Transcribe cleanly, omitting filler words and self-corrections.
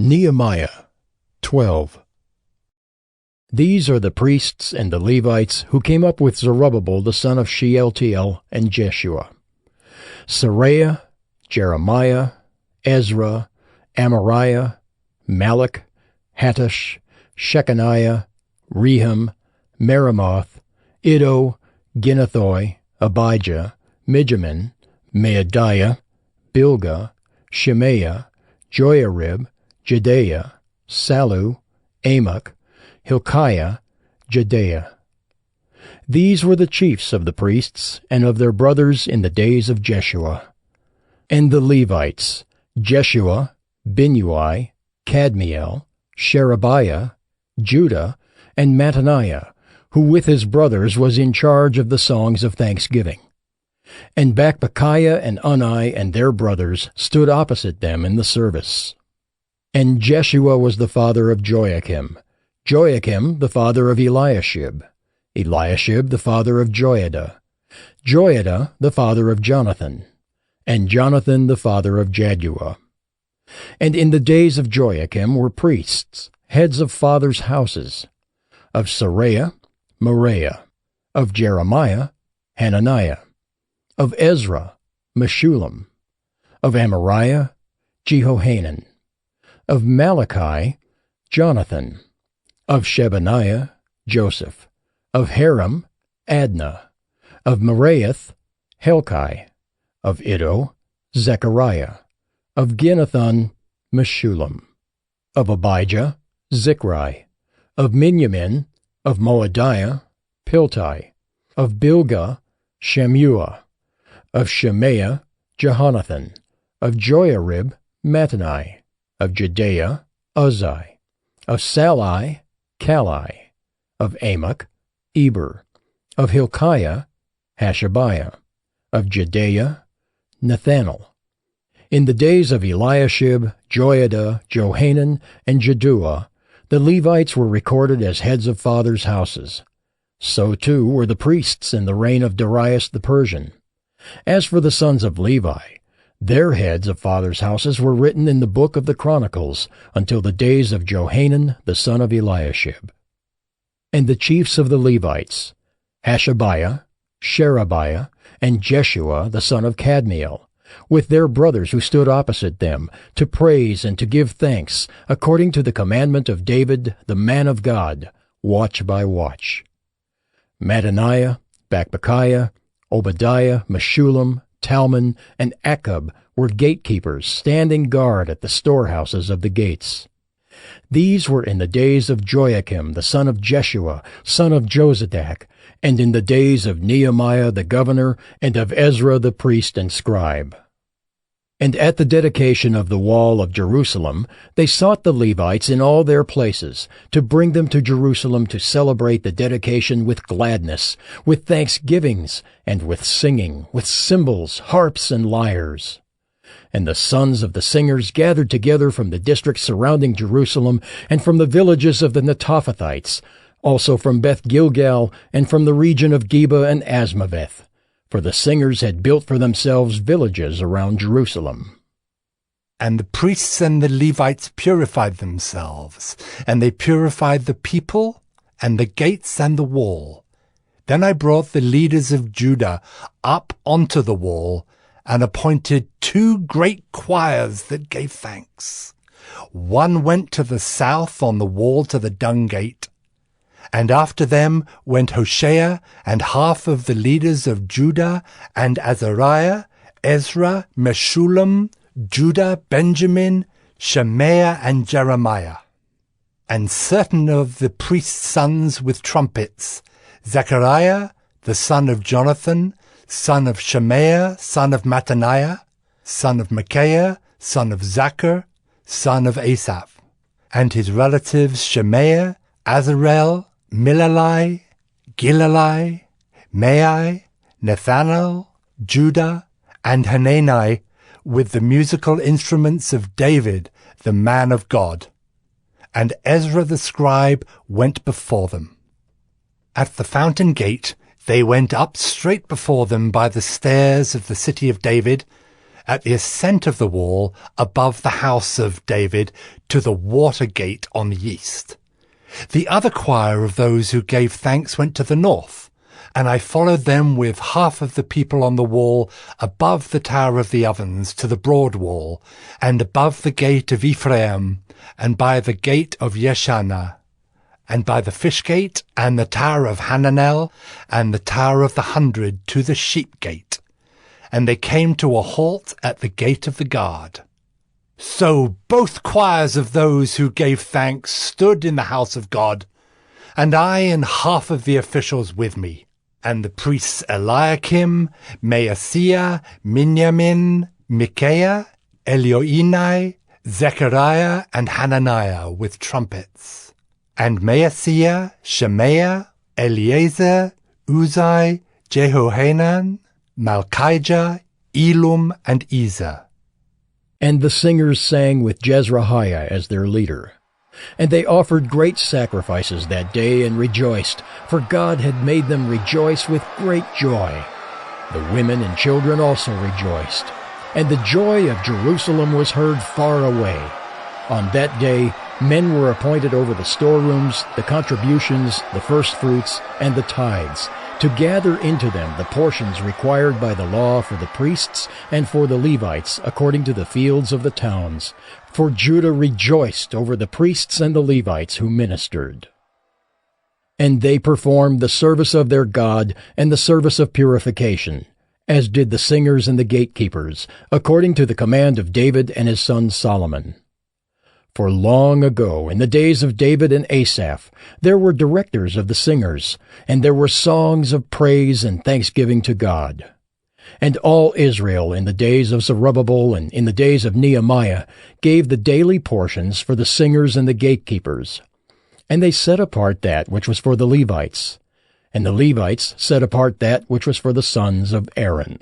Nehemiah 12. These are the priests and the Levites who came up with Zerubbabel the son of Shealtiel and Jeshua: Seraiah, Jeremiah, Ezra, Amariah, Malach, Hattush, Shechaniah, Rehum, Meremoth, Iddo, Ginnethoi, Abijah, Mijamin, Maadiah, Bilgah, Shemaiah, Joiarib, Jedaiah, Sallu, Amok, Hilkiah, Jedaiah. These were the chiefs of the priests and of their brothers in the days of Jeshua. And the Levites: Jeshua, Binnui, Kadmiel, Sherebiah, Judah, and Mattaniah, who with his brothers was in charge of the songs of thanksgiving. And Bakbukiah and Unni and their brothers stood opposite them in the service. And Jeshua was the father of Joachim, Joachim the father of Eliashib, Eliashib the father of Joiada, Joiada the father of Jonathan, and Jonathan the father of Jaddua. And in the days of Joachim were priests, heads of fathers' houses: of Seraiah, Moriah; of Jeremiah, Hananiah; of Ezra, Meshullam; of Amariah, Jehohanan; of Malachi, Jonathan; of Shebaniah, Joseph; of Haram, Adnah; of Meraioth, Helkai; of Iddo, Zechariah; of Ginnethon, Meshullam; of Abijah, Zichri; of Miniamin; of Moadiah, Piltai; of Bilgah, Shammua; of Shemaiah, Jehonathan; of Joiarib, Mattani; of Jedaiah, Uzzi; of Sallai, Kalai; of Amok, Eber; of Hilkiah, Hashabiah; of Jedaiah, Nethanel. In the days of Eliashib, Joiada, Johanan, and Jaddua, the Levites were recorded as heads of fathers' houses. So too were the priests in the reign of Darius the Persian. As for the sons of Levi, their heads of fathers' houses were written in the book of the Chronicles until the days of Johanan the son of Eliashib. And the chiefs of the Levites: Hashabiah, Sherebiah, and Jeshua the son of Kadmiel, with their brothers who stood opposite them, to praise and to give thanks, according to the commandment of David the man of God, watch by watch. Mattaniah, Bakbukiah, Obadiah, Meshullam, Talmon, and Akkub were gatekeepers standing guard at the storehouses of the gates. These were in the days of Joachim the son of Jeshua, son of Jozadak, and in the days of Nehemiah the governor, and of Ezra the priest and scribe. And at the dedication of the wall of Jerusalem, they sought the Levites in all their places, to bring them to Jerusalem to celebrate the dedication with gladness, with thanksgivings, and with singing, with cymbals, harps, and lyres. And the sons of the singers gathered together from the districts surrounding Jerusalem, and from the villages of the Netophathites, also from Beth Gilgal, and from the region of Geba and Asmaveth. For the singers had built for themselves villages around Jerusalem. And the priests and the Levites purified themselves, and they purified the people, and the gates and the wall. Then I brought the leaders of Judah up onto the wall, and appointed 2 great choirs that gave thanks. One went to the south on the wall to the dung gate, and after them went Hoshea and half of the leaders of Judah, and Azariah, Ezra, Meshullam, Judah, Benjamin, Shemaiah, and Jeremiah. And certain of the priests' sons with trumpets: Zechariah, the son of Jonathan, son of Shemaiah, son of Mattaniah, son of Micaiah, son of Zachar, son of Asaph, and his relatives Shemaiah, Azarel, Milalai, Gilalai, Maai, Nethanel, Judah, and Hanani, with the musical instruments of David, the man of God. And Ezra the scribe went before them. At the fountain gate they went up straight before them by the stairs of the city of David, at the ascent of the wall above the house of David to the water gate on the east. The other choir of those who gave thanks went to the north, and I followed them with half of the people on the wall above the Tower of the Ovens to the broad wall, and above the gate of Ephraim, and by the gate of Yeshana, and by the fish gate, and the Tower of Hananel, and the Tower of the 100 to the sheep gate. And they came to a halt at the gate of the guard. So both choirs of those who gave thanks stood in the house of God, and I and half of the officials with me, and the priests Eliakim, Maaseiah, Miniamin, Micaiah, Elioenai, Zechariah, and Hananiah with trumpets, and Maaseiah, Shemaiah, Eleazar, Uzai, Jehohanan, Malchijah, Elum, and Ezer. And the singers sang with Jezrahiah as their leader. And they offered great sacrifices that day and rejoiced, for God had made them rejoice with great joy. The women and children also rejoiced. And the joy of Jerusalem was heard far away. On that day, men were appointed over the storerooms, the contributions, the firstfruits, and the tithes, to gather into them the portions required by the law for the priests and for the Levites according to the fields of the towns. For Judah rejoiced over the priests and the Levites who ministered. And they performed the service of their God and the service of purification, as did the singers and the gatekeepers, according to the command of David and his son Solomon. For long ago, in the days of David and Asaph, there were directors of the singers, and there were songs of praise and thanksgiving to God. And all Israel in the days of Zerubbabel and in the days of Nehemiah gave the daily portions for the singers and the gatekeepers. And they set apart that which was for the Levites, and the Levites set apart that which was for the sons of Aaron.